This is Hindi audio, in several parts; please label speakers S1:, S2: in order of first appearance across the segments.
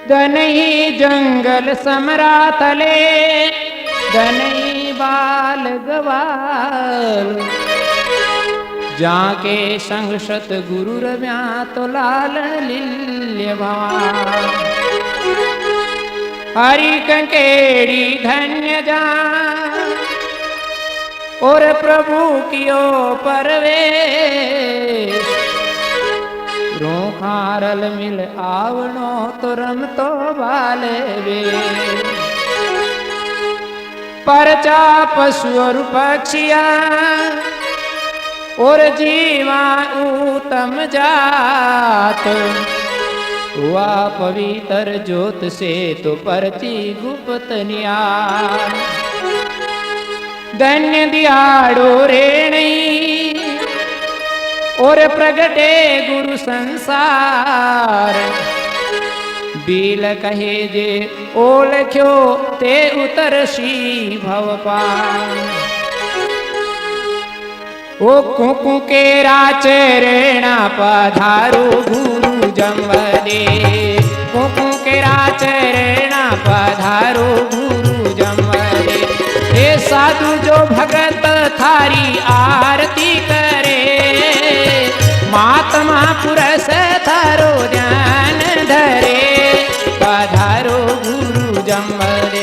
S1: गनई जंगल समरातले गनई बाल गवाल जाके संग सत गुरु रव्या तो लालन लिल्य भवान हरि कंकेड़ी धन्य जान और प्रभु कियो परवेश रोखारल मिल आवनो तो रमतो बाले वे परचा पशु और पक्षिया और जीवा उत्तम जात हुआ पवित्र ज्योत से तो परची गुप्त न्याय धन्य दियाड़ो रेणी और प्रगटे गुरु संसार बील कहे जे ओलख्यो ते उतरसी भवपार ओ कुकु के राचरणा पधारो गुरु जमदे कुकु के राचरणा पधारो गुरु जमदे हे साधु जो भगत थारी आरती करे महात्मा पुरुष थारो ध्यान धरे पधारो गुरु जमदे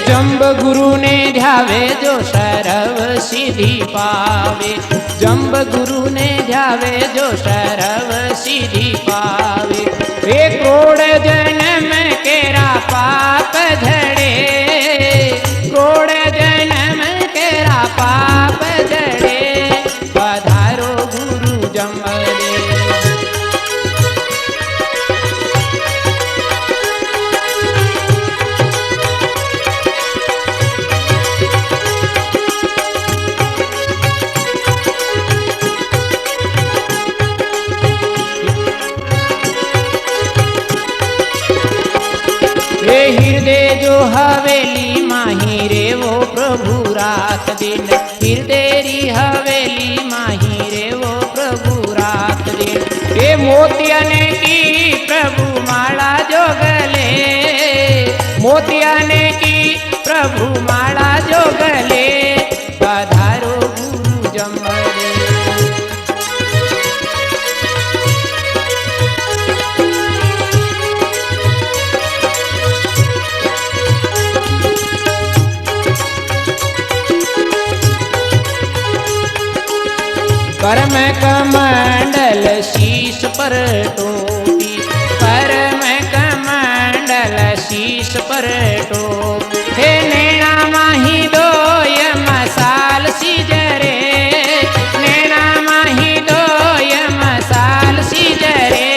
S1: जंब गुरु ने ध्यावे जो सर्व सिद्धि पावे जंब गुरु ने ध्यावे जो सर्व सिद्धि पावे वे करोड़ जन्म केरा पाप झड़े करोड़ जन्म केरा पाप झड़े पधारो गुरु जमदे हृदय जो हवेली माही रे वो प्रभु रात दिन हृदय हवेली माही रे वो प्रभु रात दिन ये मोतियन की प्रभु माला जो गले मोतियन की प्रभु माला जो गले पधारो गुरु जमदे परम कमंडल शीश पर टोपी परम कमंडल शीश पर टोपी हे नैना माही दोय मसाल सिजरे नैना माही दोय मसाल सिजरे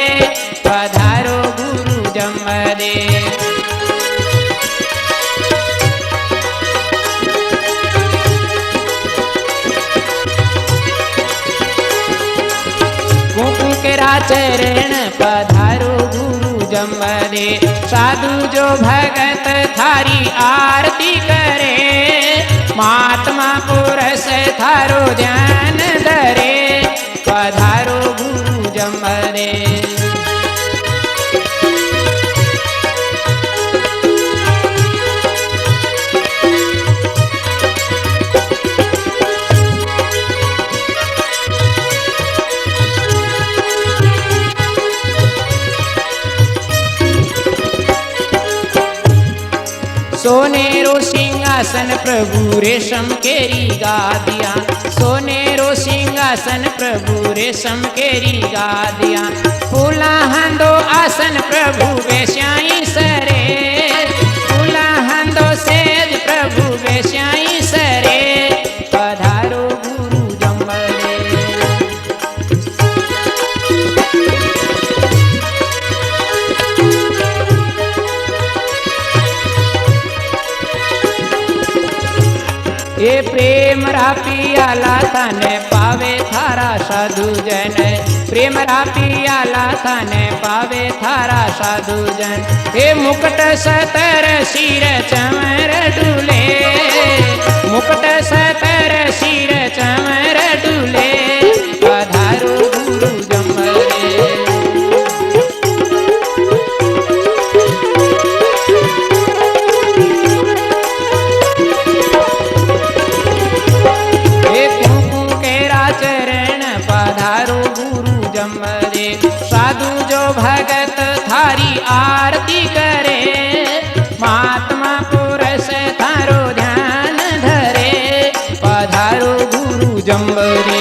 S1: पधारो गुरु जमदे चरण पधारो गुरु जमदे साधु जो भगत थारी आरती करे महात्मा पुरुष थारो ध्यान धरे पधारो गुरु जमदे सोनेरो सिंहासन प्रभु रेशम केरी गादिया सोनेरो सिंहासन प्रभु रेशम केरी गादिया फूला हंदो आसन प्रभु वेश्याई सरे फूला हंदो सेज प्रभु वेश्याई सरे पधारो गुरु जमदे એ પ્રેમ રાપિયાલા તને પાવે થારા સાધુજન, પ્રેમ રાપિયાલા તને પાવે થારા સાધુજન. એ મુકટ સતર શિર ચમર ડુલે, મુકટ સતર શિર ચમર ડુલે, પધારો ગુરુ જમરે. साधु जो भगत थारी आरती करे, महात्मा पुरुष थारो ध्यान धरे, पधारो गुरु जम्बरे.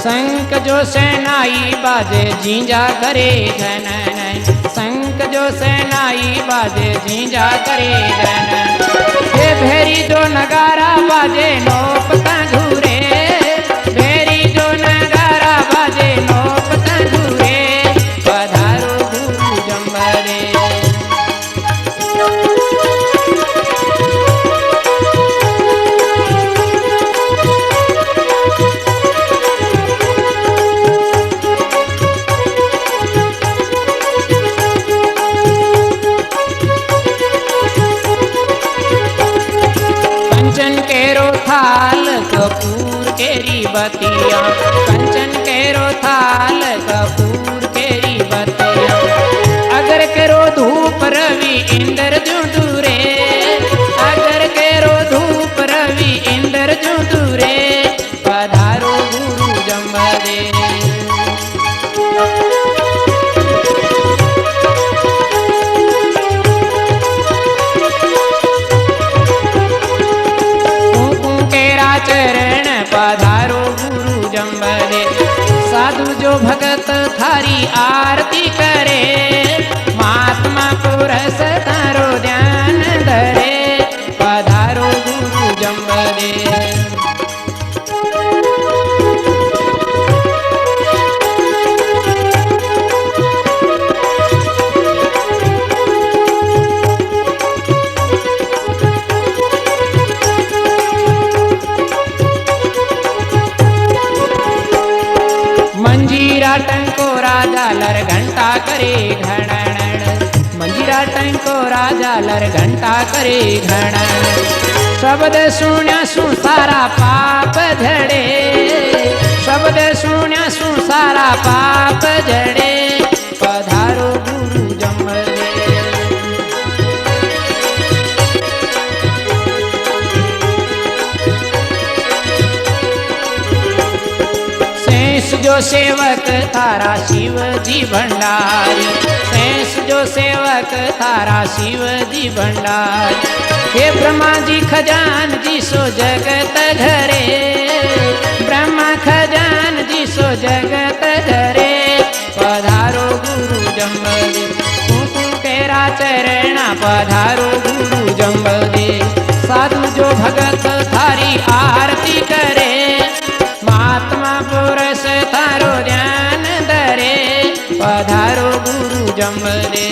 S1: शंख जो सेनाई बाजे झींझा करे घनन, शंख जो सेनाई बाजे झींझा करे घनन. ये भेरी जो नगारा बाजे नौपता घूरे, भेरी जो नगारा बाजे नौपता घूरे, पधारो गुरु जम्बरे. कंचन केरो थाल कपूर केरी बतिया, कंचन केरो थाल कपूर केरी बतिया. अगर केरो धूप रवि इंद्र जो दूरे, अगर केरो धूप रवि इंद्र जो दूरे, पधारो गुरु जम्बरे. चरण पधारो गुरु जम्बरे. साधु जो भगत थारी आरती करे, महात्मा पुरुष थारो ध्यान धरे, पधारो गुरु जम्बरे. मंजीरा टंको राजा लर घंटा करे घणण, मंजीरा टंको राजा लर घंटा करे घणण. शब्द सुण्या सु सारा पाप झड़े, शब्द सुण्या सु सारा पाप झड़े, पधारो गुरु जम्बरे. जो सेवक थारा शिव जी भंडारी, शेष जो सेवक थारा शिव जी भंडारी. हे ब्रह्मा जी खजान जी सो जगत घरे, ब्रह्मा खजान जी सो जगत घरे, पधारो गुरु जम्बरे. कुकु केरा चरणा पधारो गुरु जम्बरे. साधु जो भगत थारी आरती करे, महात्मा पुरुष थारो ध्यान धरे, पधारो गुरु जम्बरे.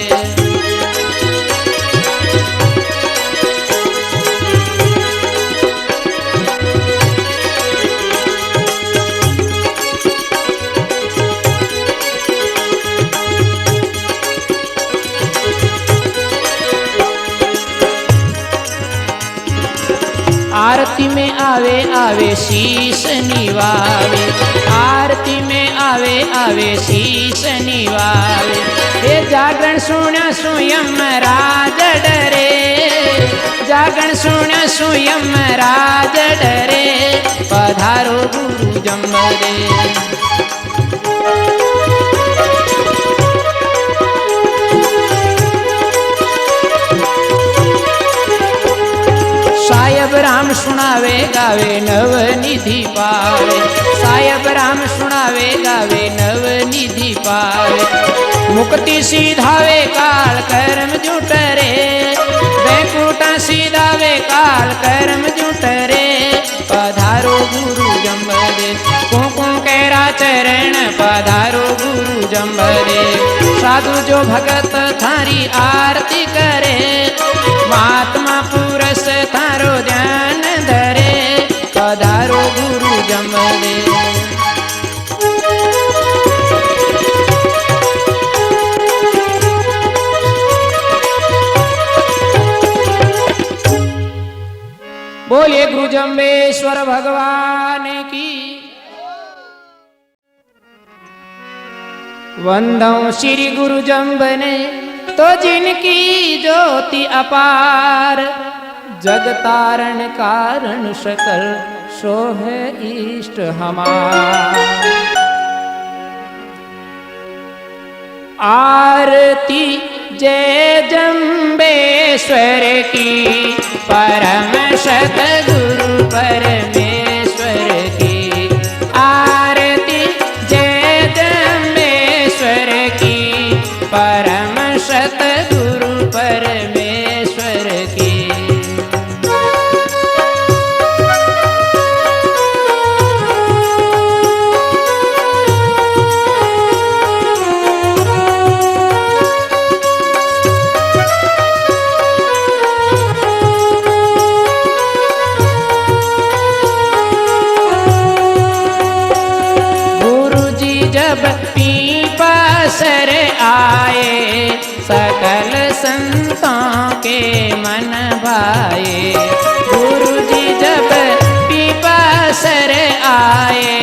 S1: आरती में आवे आवे शीश निवावे, आरती में आवे आवे शीश निवावे. हे जागरण सुण्या सुयम राज डरे, जागरण सुण्या सुयम राज डरे, पधारो गुरु जम्बरे. सायब राम सुनावे गावे नव निधि पावे, सायब राम सुनावे गावे नव निधि पावे. मुक्ति सीधावे काल कर्म जुट रे, वैकुंठ सीधावे काल कर्म जुट रे। पधारो गुरु जम्बरे कुंकुम केरा चरण, पधारो गुरु जम्बरे। साधु जो भगत थारी आरती करे, महात्मा पुरुष थारो ध्यान धरे। पधारो गुरु जम्बरे। बोलिए गुरु जम्बेश्वर भगवान की। वंदो श्री गुरु जम्बने तो जिनकी ज्योति अपार, जग तारण कारण सकल सो है इष्ट हमार। आरती जय जम्बेश्वर की, परम सतगुरु परमेश्वर की। आरती जय जम्बेश्वर की, परम सतगुरु परमेश्वर की। पीपासर आए, सकल संतों के मन भाए। गुरु जी जब पीपासर आए,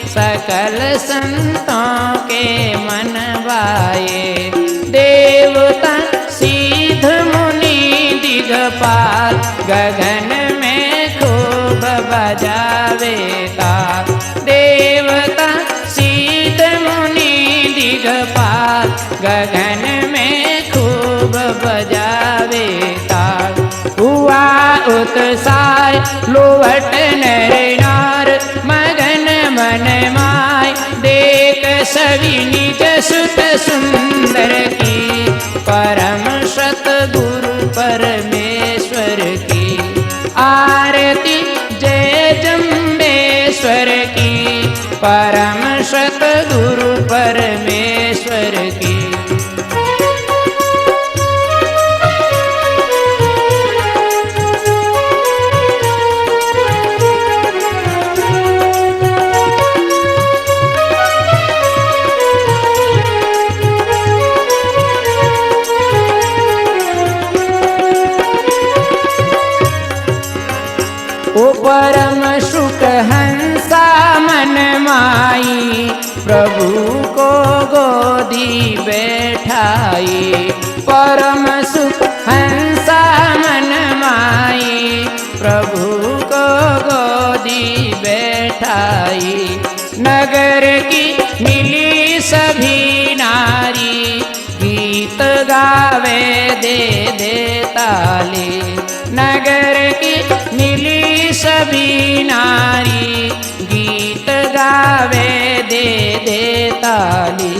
S1: सकल संतों के मन भाए। देवता सिद्ध मुनि दिगपाल, गगन में खूब बजावे ताल। देवता दिगपाल, गगन में खूब बजावे ताल। हुआ उत्साह लोवट नर नार, मगन मन माय देख सभी निज सुत सुंदर की। परम सतगुरु परमेश्वर की। आरती जय जम्बेश्वर की, परम सतगुरु परमेश्वर की। ओ परम सुख हंसा मन माई, प्रभु को गोदी बैठाई। परम सुख हंसा मन माई, प्रभु को गोदी बैठाई। नगर की मिली सभी नारी, गीत गावे दे दे ताली। नगर की मिली सभी नारी, गीत गावे दे दे ताली।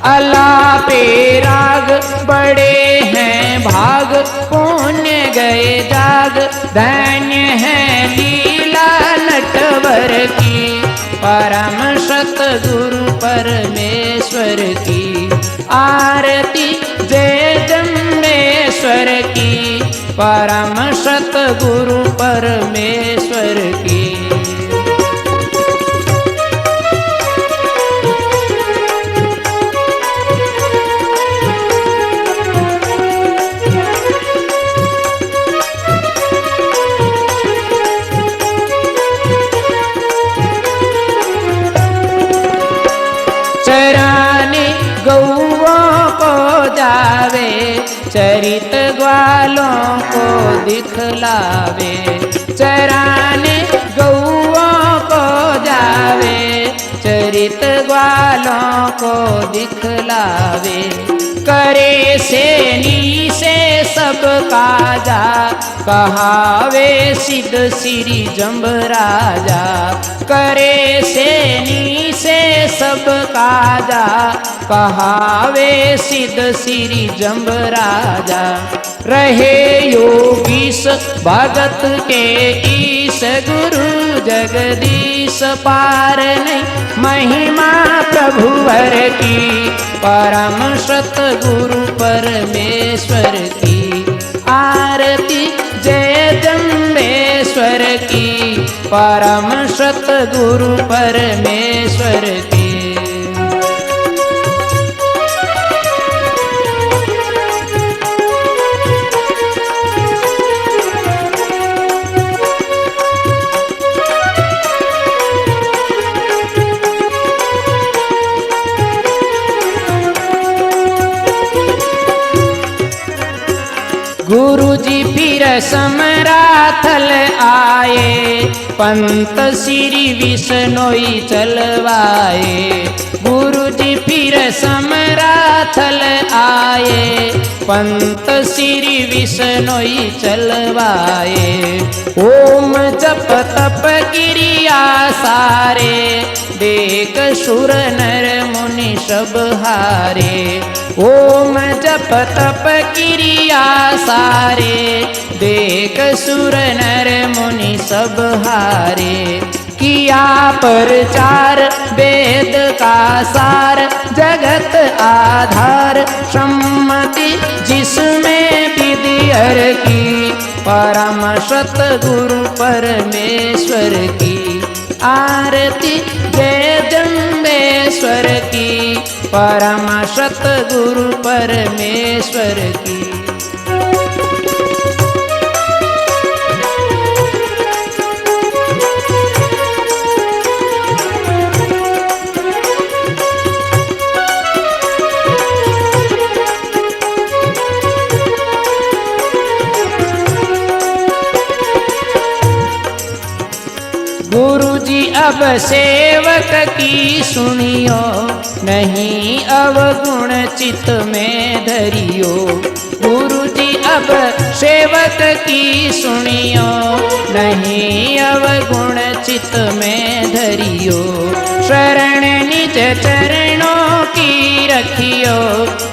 S1: अल्लाह पे राग बड़े हैं भाग, पुण्य गए जाग। धन्य है लीला नटवर की, परम सतगुरु परमेश्वर की। आरती जय जम्बेश्वर की, परम सतगुरु परमेश्वर की। चराने गौओं को जावे, चरित ग्वालों को दिखलावे। चराने गौओं को जावे, चरित ग्वालों को दिखलावे। करे सेनी से सब काजा, कहावे सिद्ध श्री जम्ब राजा। करे सेनी से सब काजा, कहावे सिद्ध श्री जम्ब राजा। रहे योगीश भगत के ईश, गुरु जगदीश पार नहीं महिमा प्रभुवर की। परम सत गुरु परमेश्वर की आरती जय जम्बेश्वर की। परम सत गुरु परमेश्वर की। गुरु जी फिर समराथल आए, पंत श्री विष्णोई चलवाए। गुरु जी फिर समराथल आए, पंत श्री विष्णोई चलवाए। ओम जप तप क्रिया सारे, देख सुर नर मुनि सब हारे। ओम जप तप क्रिया सारे, देख सुर नर मुनि सब हारे। किया प्रचार वेद का सार, जगत आधार सम्मति जिसमें विधियर की। परम सत गुरु परमेश्वर की आरती जय जम्बेश्वर की। परम सत गुरु परमेश्वर की। गुरु जी अब सेवक की सुनियो, नहीं अवगुण चित्त में धरियो। गुरु जी अब सेवक की सुनियो, नहीं अवगुण चित्त में धरियो। शरण निज चरणों की रखियो,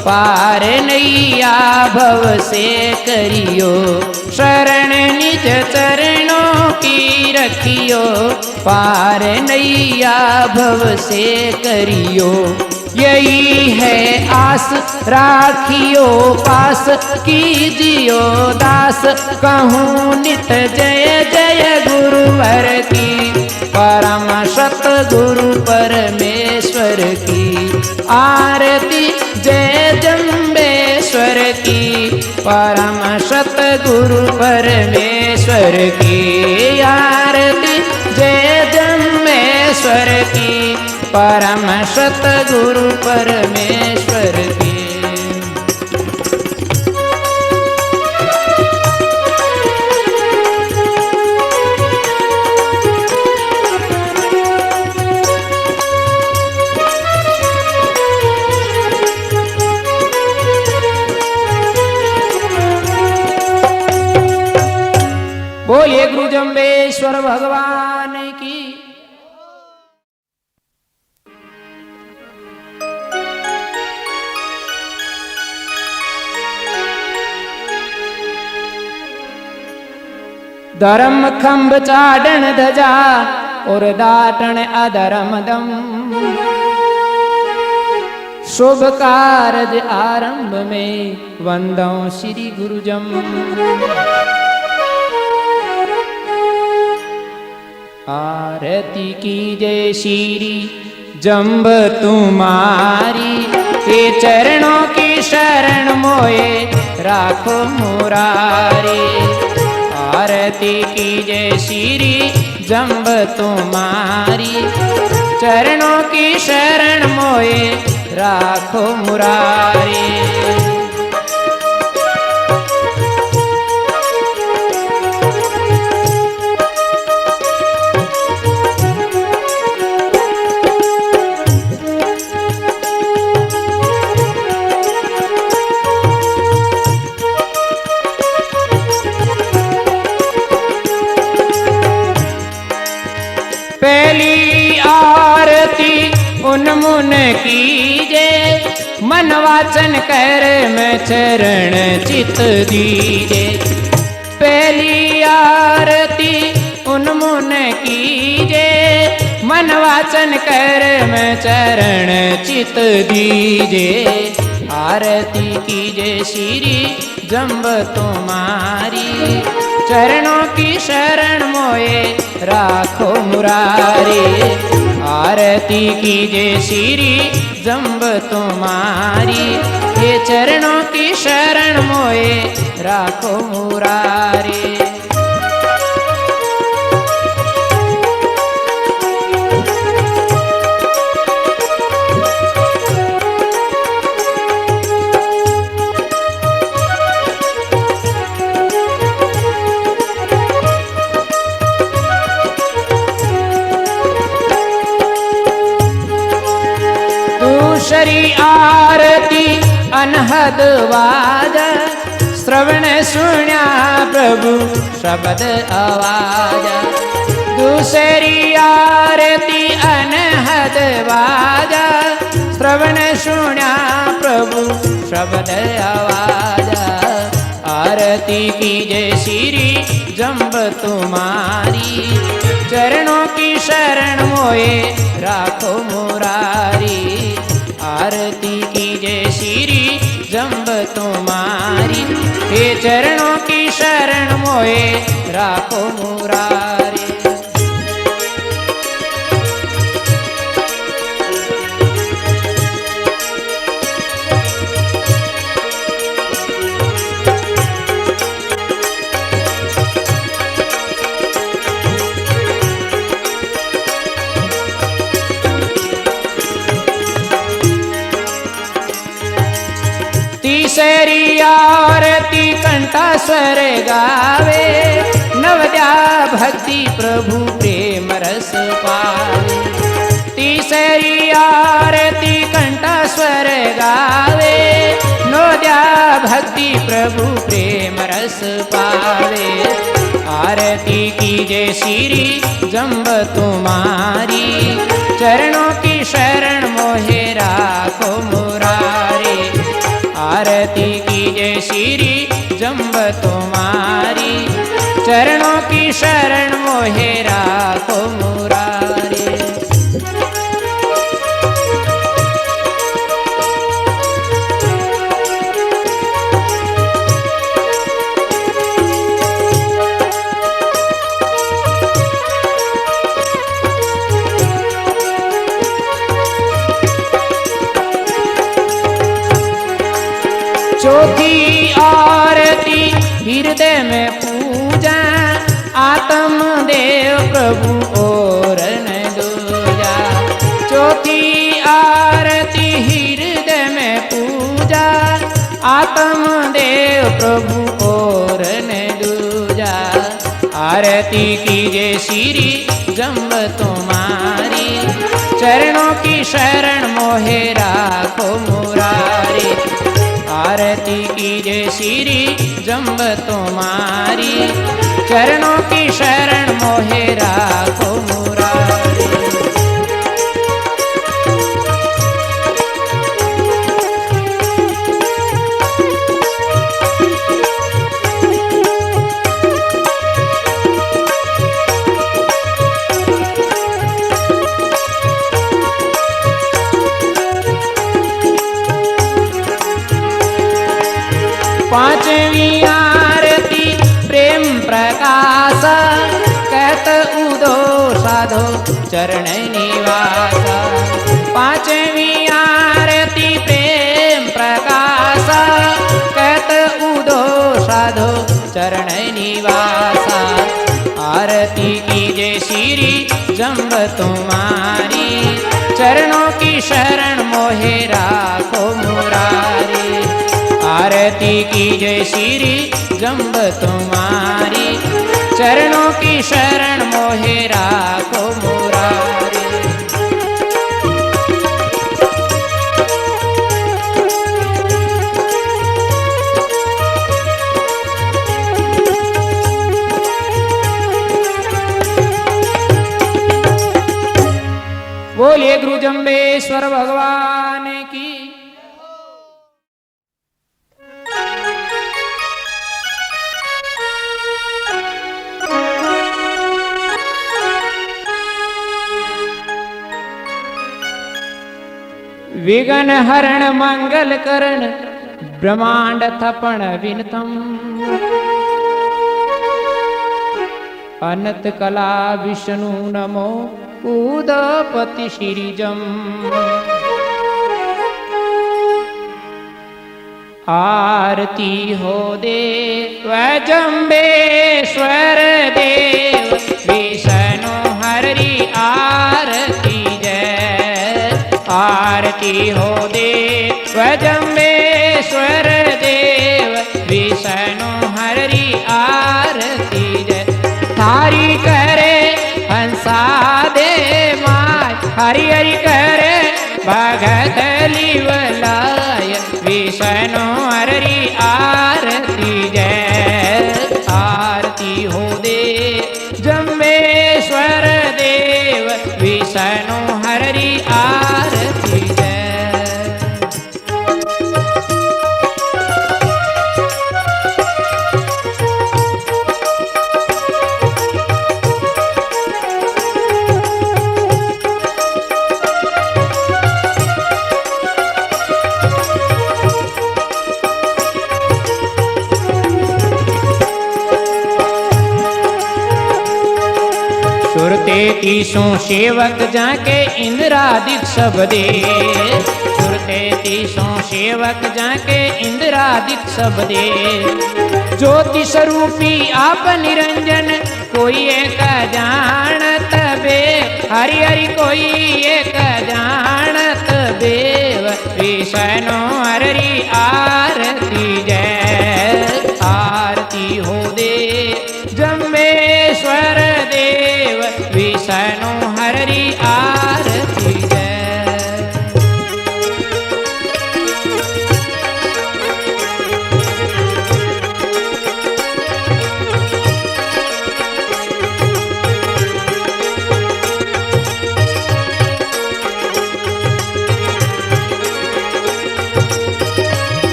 S1: पार नैया भव से करियो। शरण निज चरणों की रखियो, पार नैया भव से करियो। यही है आस राखियो पास, कीजियो दास कहूँ नित जय जय गुरुवर की। परम सत गुरु परमेश्वर की आरती जय जम्बेश्वर की। परम सत गुरु परमेश्वर की आरती जय जम्बेश्वर की। परम सत गुरु परमेश्वर की। बोलिए गुरु जम्बेश्वर भगवान की। धर्म खंभ चाडन धजा, और दाटन अधर्म दम। शुभ कारज आरंभ में, वंदो श्री गुरुजम। आरती की जय श्री जम्ब तुम्हारी, के चरणों की शरण मोए राखो मुरारी। आरती की जय श्री जम्ब तुम्हारी, चरणों की शरण मोए राखो मुरारी। मन वाचन कर में चरण चित दीजे। पहली आरती उन्मुन कीजे, मन वाचन कर में चरण चित दीजे। आरती कीजे श्री जम्ब तुम्हारी, चरणों की शरण मोए राखो मुरारी। आरती कीजे श्री जम्ब तुम्हारी, ये चरणों की शरण मोए राखो मुरारी। दूसरी आरती अनहद वाजा, श्रवण सुन्या प्रभु शब्द आवाज। दूसरी आरती अनहद वाजा, श्रवण सुन्या प्रभु शब्द आवाज। आरती कीजे श्री जम्ब तुम्हारी, चरणों की शरण मोए राखो मुरारी। आरती कीजे श्री जम्ब तुम्हारी, हे चरणों की शरण मोए राखो मुरारी। तीसरी आरती कंठा स्वर गावे, नवद्या भक्ति प्रभु प्रेम रस पावे। तीसरी आरती कंठा स्वर गावे, नवद्या भक्ति प्रभु प्रेम रस पावे। आरती कीजे श्री जम्ब तुम्हारी, चरणों की शरण मोहे राखो मुरारी। आरती कीजे श्री जम्ब तुम्हारी, चरणों की शरण मोहे राखो मुरारी। चौथी आरती हृदय में पूजा, आत्म देव प्रभु और न दूजा। चौथी आरती हृदय में पूजा, आत्म देव प्रभु और न दूजा। आरती कीजे श्री जम्ब तुम्हारी, चरणों की शरण मोहे राखो मुरारी। आरती कीजे श्री जम्ब तुम्हारी, चरणों की शरण मोहे राखो मुरारी। पांचवी आरती प्रेम प्रकाश, कहत उदो साधो चरण निवास। पांचवी आरती प्रेम प्रकाश, कहत उदो साधो चरण निवास। आरती कीजे श्री जम्ब तुम्हारी, चरणों की शरण मोहे राखो मुरारी। आरती कीजे श्री जम्ब तुम्हारी, चरणों की शरण मोहे राखो मुरारी। बोलिए गुरु जम्बेश्वर भगवान की। विघ्न हरण मंगल करण ब्रह्मांड थपण विनतम अनंत कला विष्णु नमो उदपति श्रीजम आरती हो देव जम्बेश्वर देव विष्णु हरि आरती जय आरती हो देव जम्बेश्वर देव विष्णु हरि आरती जय थारी करे हंसा दे माय हरि हरि करे भगत लिवलाय विष्णु हरि आरती जय आरती हो दे जम्बेश्वर देव विष्णु हरि आरती जय सुरते तीसों सेवक जाके इंद्रादिक सब दे सुरते तीसों सेवक जाके इंद्रादिक सब दे ज्योति स्वरूपी आप निरंजन कोई एक जानत बे हरि हरि कोई एक जानत देव विष्णु हरि आरती जय आरती हो दे जम्बेश्वर देव विष्णु हरि आरती जय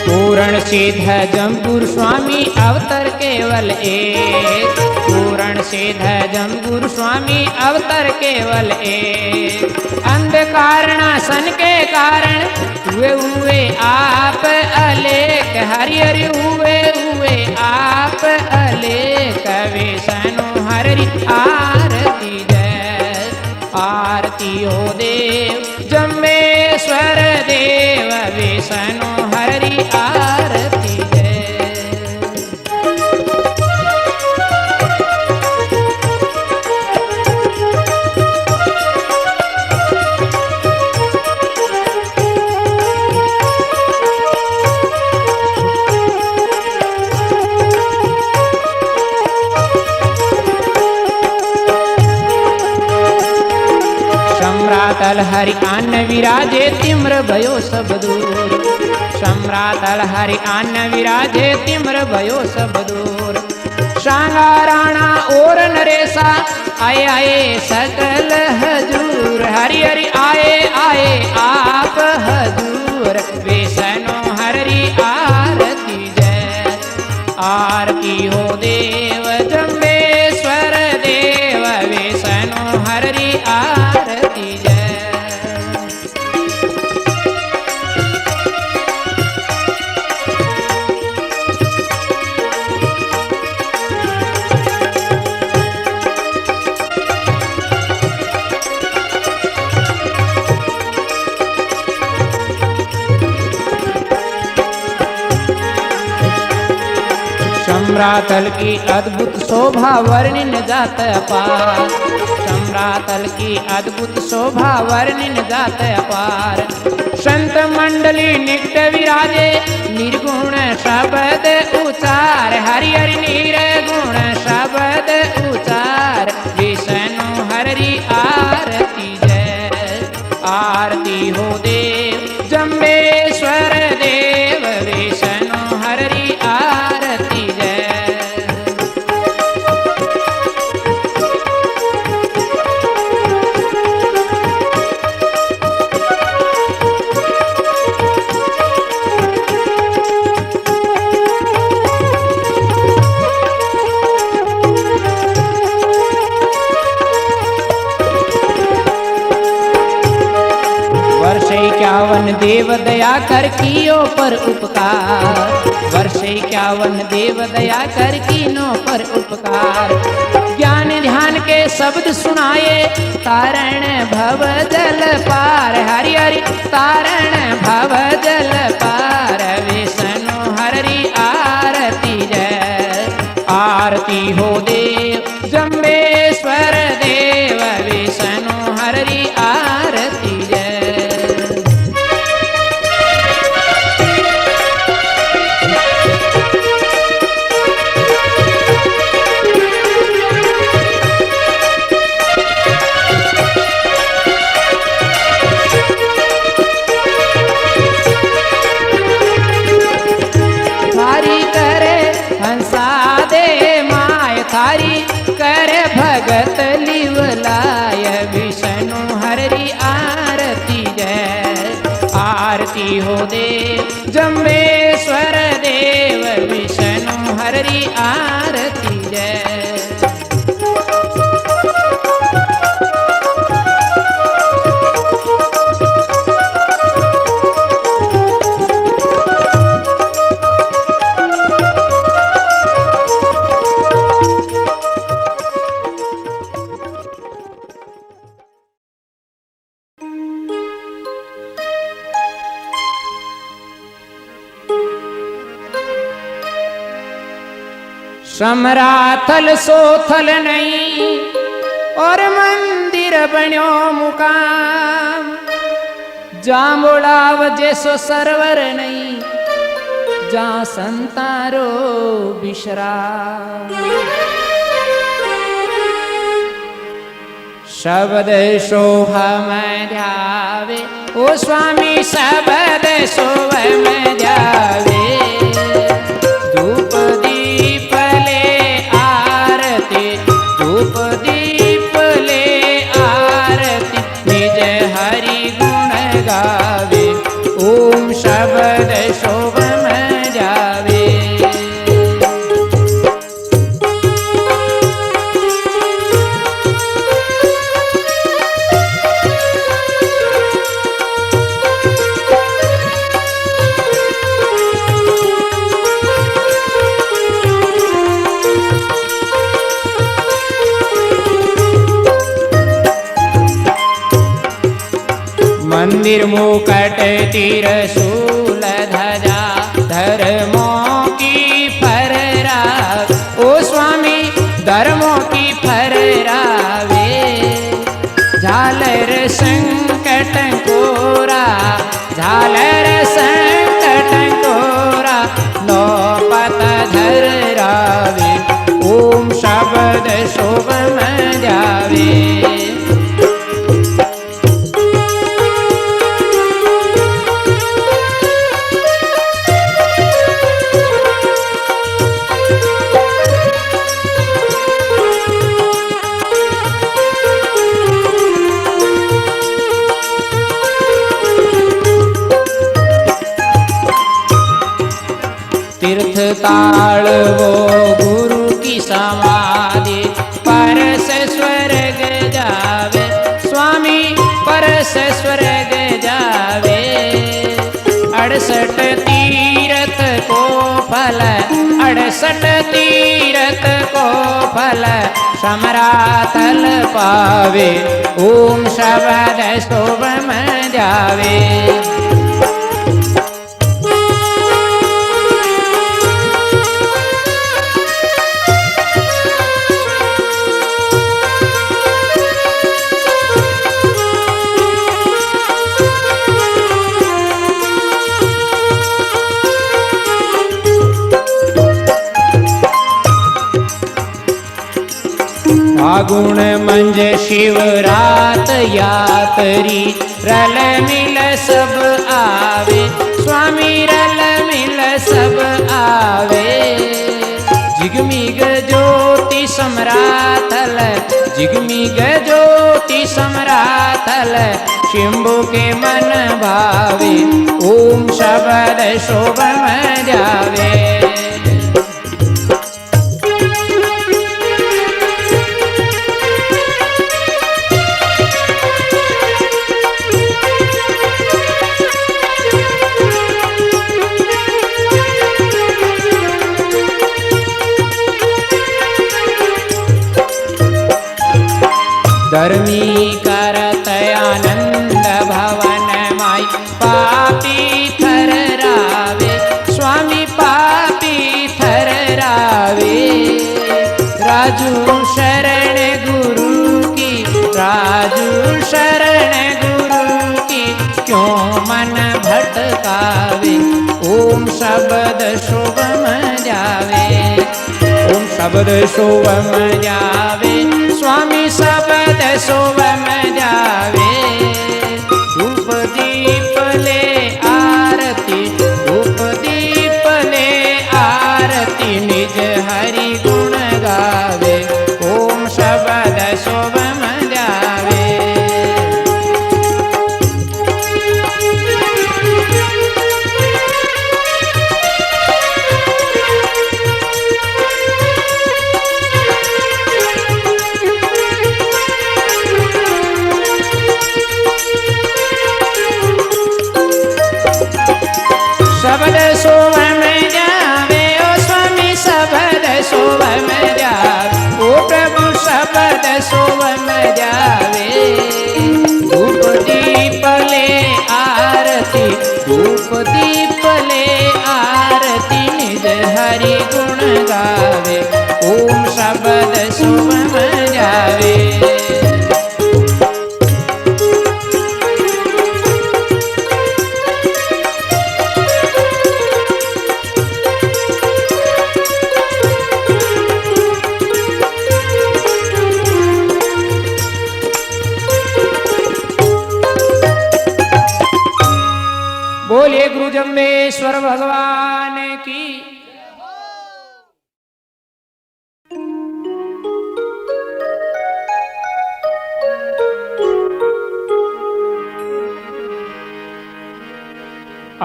S1: पूर्ण सिद्ध जमगुरु स्वामी अवतर केवल एक पूर्ण सिद्ध जमगुरु स्वामी अवतर केवल एक अंधकार नाशन के कारण हुए आप अलेख हरि हरि हुए आप अलेख विष्णु हरि आरती जय आरती हो देव जम्बेश्वर देव विष्णु हरि आरती जय सम्रातल हरि आन विराजे तिम्र भयो सब दूर सम्रातल हरि आन विराजे तिम्र भयो सब दूर सांगा राणा और नरेशा आए आए सकल हजूर हरि हरि आए आए आप हजूर विष्णु हरि आरती जय आरती हो देव जम्बेश्वर देव विष्णु हरि आरती जय सम्रातल की अद्भुत शोभा वर्णन जात अपार सम्रातल की अद्भुत शोभा वर्णन जात अपार संत मंडली निकट विराजे निर्गुण शब्द उचार हरि हरि निर्गुण शब्द उचार विष्णु हरि आरती जय आरती हो देव जम्बेश्वर देव विष्णु हरि आरती जय इक्यावन देव दया कर कियो पर उपकार, वर्ष 51 देव दया कर कीनो पर उपकार। ज्ञान ध्यान के शब्द सुनाए, तारण भव जल पार, हरि हरि तारण भव जल पार। विष्णु हरि आरती जय, आरती हो देव जम्बेश्वर देव, विष्णु हरि आरती जय। थारी कर भगत लिवलाय, विष्णु हरि आरती जय, आरती हो देव जम्बेश्वर देव, विष्णु हरि आरती जय। समराथल सोथल नहीं और मंदिर बन्यो मुकाम, जांबोलाव जैसो सरवर नहीं, जा संतारो विश्राम। शब्द सोहम ध्यावे ओ स्वामी, शब्द सोहम ध्यावे, धूप दीप ले आरती, धूप दीप ले आरती, निज हरि गुण गावे, ओम शब्द शोभम जावे। मंदिर मुकट त्रिशूल ध्वजा, धर्मों की फहरावे, ओ स्वामी धर्मों की फहरावे, झालर संकट कोरा, झालर संकट कोरा, नौपत धरावे, ओम शब्द शोभम जावे। तीर्थ ताल वो गुरु की समाधि, परस स्वर्ग जावे, स्वामी परस स्वर्ग जावे। 68 तीर्थ को फल, 68 तीर्थ को फल, समरातल पावे, ओम शब्द शोभम जावे। फागुन मंज शिवरात यात्री, रल मिल सब आवे, स्वामी रल मिल सब आवे। जिगमिग ज्योति समराथल, जिगमिग ज्योति समराथल, शिंभु के मन भावे, ओम शब्द शोभम जावे। धर्मी करत आनंद भवन माई पापी थररावे स्वामी पापी थररावे राजू शरण गुरु की राजू शरण गुरु की क्यों मन भटकावे ओम शब्द शुभम जावे ओम शब्द शुभम जावे स्वामी शब्द शुभम जावे धूप दीप ले आरती धूप दीप ले आरती निज हरि गुण गावे ओम शब्द शुभम जावे शब्द शोभम जावे ओ स्वामी शब्द शोभम जावे ओ प्रभु शब्द शोभम जावे धूप दीप ले आरती धूप दीप ले आरती निज हरि गुण गावे ओम शब्द शोभम जावे बोलिए गुरु जम्बेश्वर भगवान की।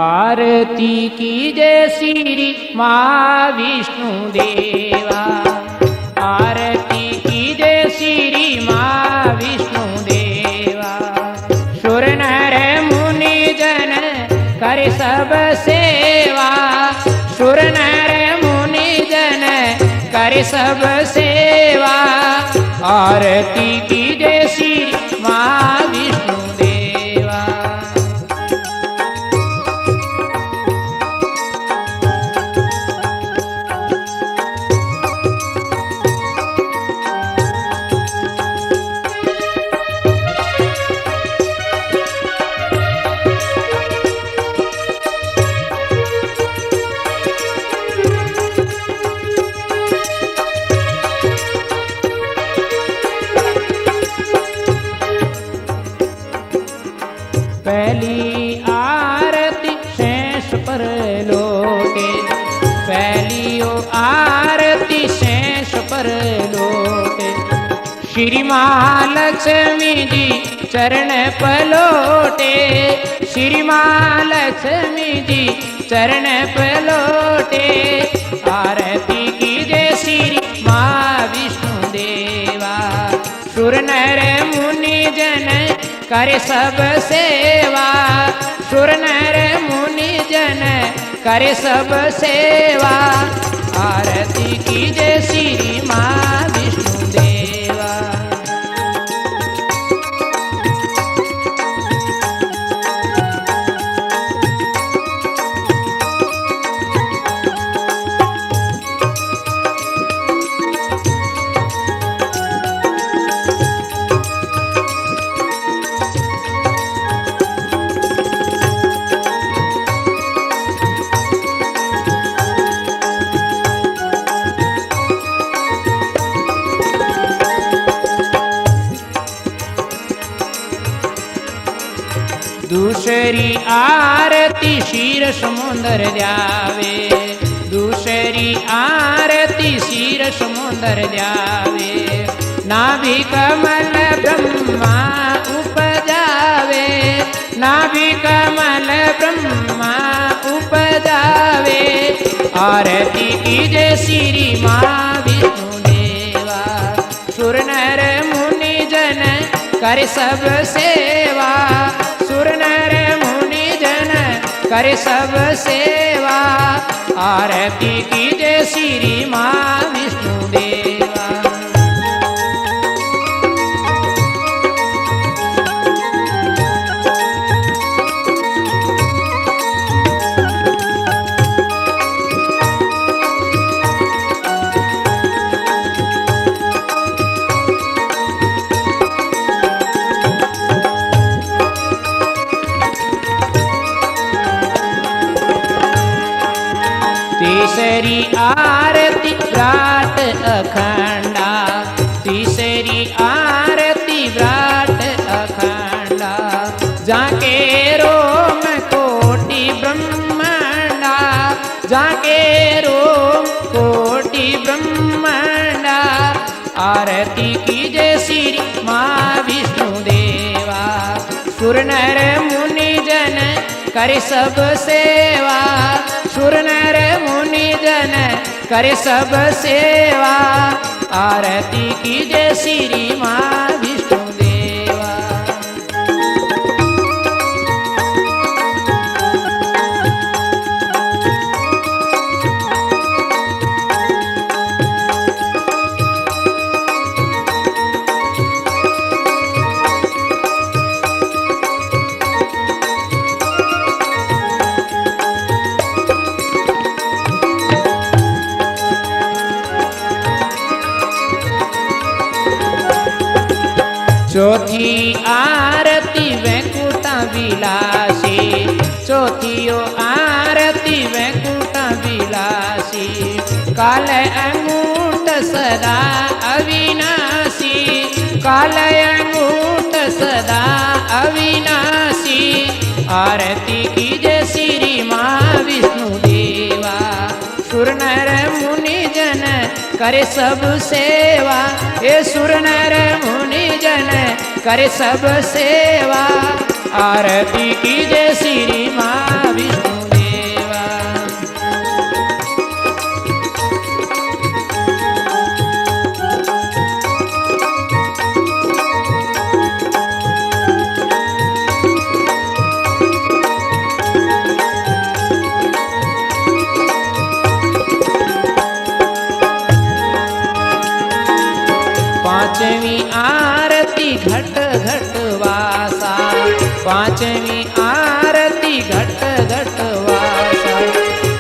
S1: आरती कीजे श्री माँ विष्णु देवा आरती कीजे श्री माँ विष्णु देवा सुर नर मुनि जन करे सब सेवा सुर नर मुनि जन करे सब सेवा आरती कीजे श्री माँ विष्णु देवा पहली आरती शेष पर लोटे पहली ओ आरती शेष पर लोटे श्री महालक्ष्मी जी चरण पलोटे श्री महालक्ष्मी जी चरण पलोटे आरती कीजे श्री माँ विष्णु देवा सुर नर मुनि जन करे सब सेवा सुर नर मुनि जन करे सब सेवा आरती कीजे श्री माँ विष्णु देवा दूसरी आरती शीर समुंदर जावे दूसरी आरती शीर समुंदर जावे नाभि कमल ब्रह्मा उपजावे नाभि कमल ब्रह्मा उपजावे आरती कीजे श्री माँ विष्णु देवा सुर नर मुनि जन करे सब सेवा सुर नर मुनि जन करे सब सेवा आरती कीजे श्री माँ विष्णु देवा तीसरी आरती व्राट अखंडा, तीसरी आरती व्राट अखंडा, जाके रोम कोटि ब्रह्मांडा, जाके रोम कोटि ब्रह्मांडा, आरती कीजे श्री माँ विष्णु देवा। सुर नर मुनि जन करे सब सेवा, सुर नर मुनि जन करे सब सेवा, आरती कीजे श्री माँ विष्णु देवा। चौथी आरती वैकुंठ विलासी, चौथियो आरती वैकुंठ विलासी, काल अंगूठ सदा अविनाशी, काल अंगूठ सदा अविनाशी, आरती कीजे श्री माँ विष्णु देवा। सुर नर मुनि जन करे सब सेवा, ये सुर नर मुनि जन करे सब सेवा, आरती कीजे श्री माँ विष्णु देवा। पांचवी आरती घट घट वासा, पांचवी आरती घट घट वासा,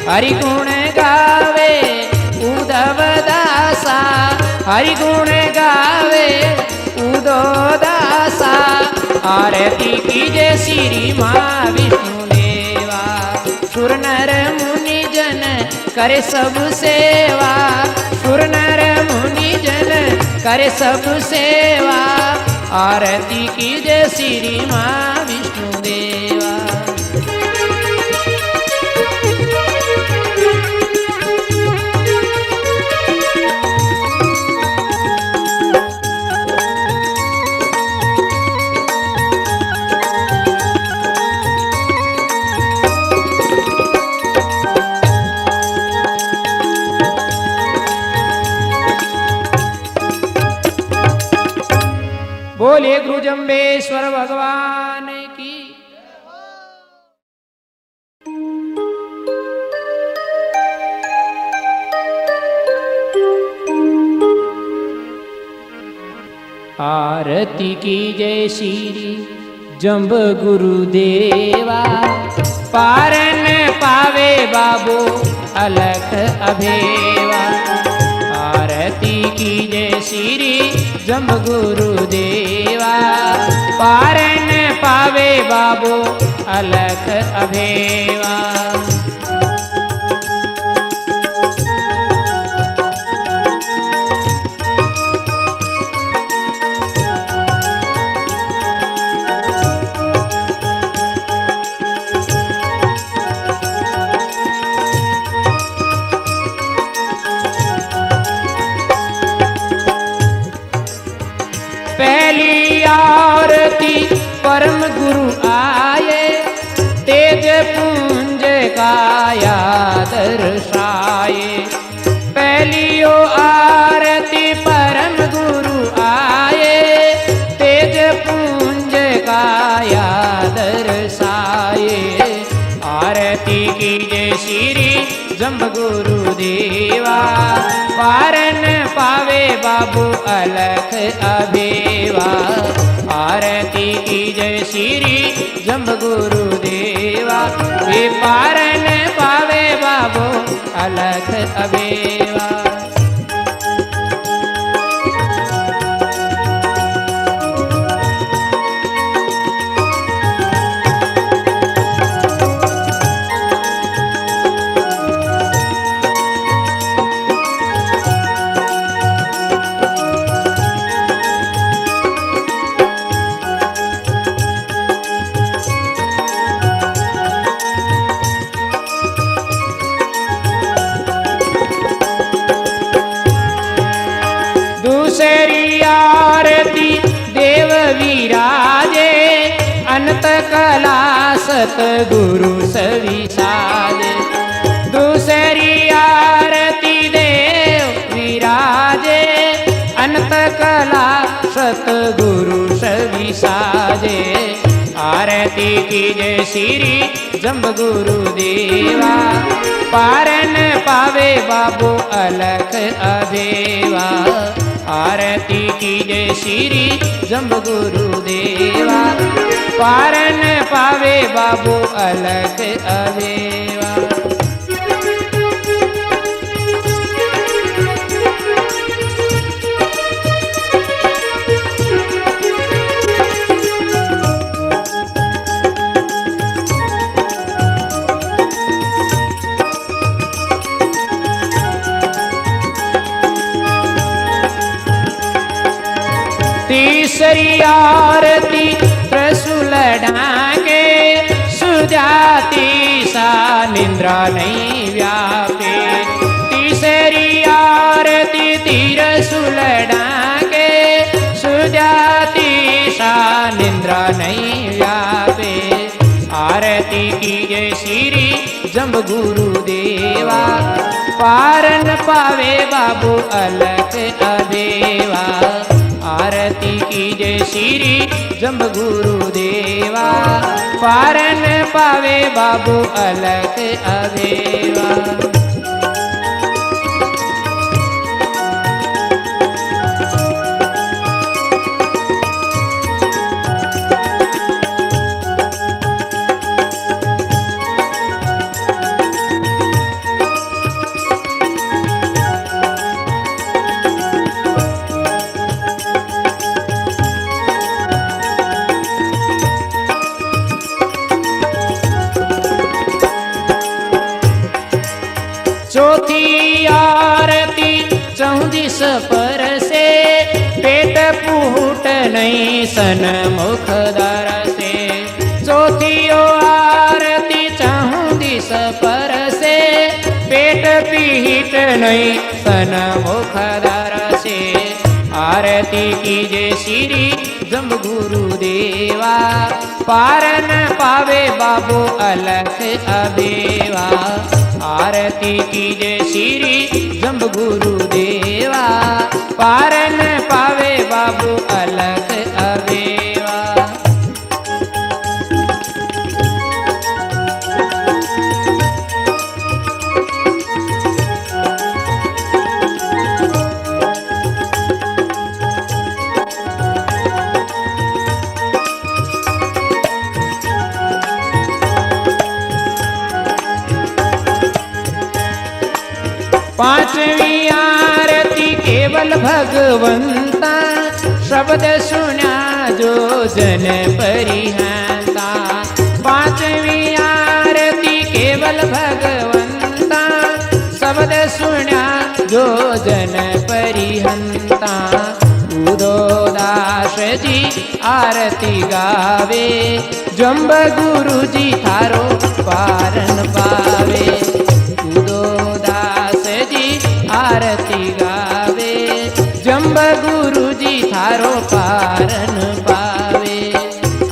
S1: हरि गुण गावे उद्धव दासा, हरि गुण गावे उद्धव दासा, आरती कीजे श्री माँ विष्णु देवा। सुर नर मुनि जन करे सब सेवा, सुर नर मुनि जन करे सब सेवा, आरती कीजे श्री माँ विष्णु देवा। बोले गुरु जम्बेश्वर भगवान की। आरती की जय श्री जम्ब गुरुदेवा, पारन पावे बाबो अलख अभेवा। आरती की जय श्री जम्ब गुरुदेवा, पारन पावे बाबो अलख अभेवा। पहली आरती परम गुरु आए, तेज पुंज काया दर्शाए। पहली ओ आरती परम गुरु आए, तेज पुंज काया दर्शाए। आरती की जय श्री जम्ब गुरुदेवा, पारन पावे बाबू अलख अभेवा। आरती की जय श्री जम्ब गुरुदेवा, वे पारन पावे बाबू अलख अभेवा। अनंत कला सतगुरु सविसाजे। दूसरी आरती देव विराजे, अनंत कला सतगुरु सविसाजे। आरती कीजे श्री जम्ब गुरु देवा, पारन पावे बाबू अलख अदेवा। आरती कीजे श्री जम्ब गुरु देवा, पारन पावे बाबू अलख अदेवा। तीसरी आरती त्रिशूल ढांके, सुजाति सा निंद्रा नहीं व्यापे। तीसरी आरती त्रिशूल ढांके, सुजाति सा निंद्रा नहीं व्यापे। आरती कीजे श्री जम्ब गुरु देवा, पारन पावे बाबू अलख अदेवा। आरती कीजे श्री जम्ब गुरु देवा, पारन पावे बाबू अलख अदेवा। चौथी आरती 14 पर से, पेट फूट नहीं सन्मुख दर से। चौथी आरती 14 पर से, पेट पीट नहीं सन्मुख दर से। आरती कीजे श्री जम्ब गुरु देवा, पारन पावे बाबू अलख अदेवा। आरती कीजे श्री जम्ब गुरु देवा, पारन पावे बाबू अलख अदेवा। पांचवी आरती केवल भगवंता, शब्द सुना जो जन परिहंता। पांचवी आरती केवल भगवंता, शब्द सुना जो जन परिहंता। उदोदास जी आरती गावे, जम्ब गुरु जी थारो पारन पावे। आरती गावे, जम्ब गुरु जी थारो पारन पावे।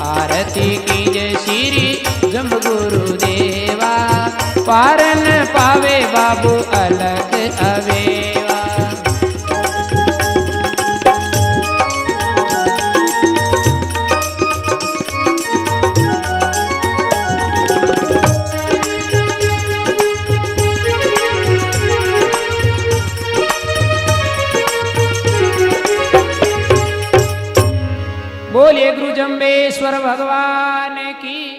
S1: आरती कीजे श्री जम्ब गुरु देवा, पारन पावे बाबू अलख अदेवा। बोलिए गुरु जम्बेश्वर भगवान की।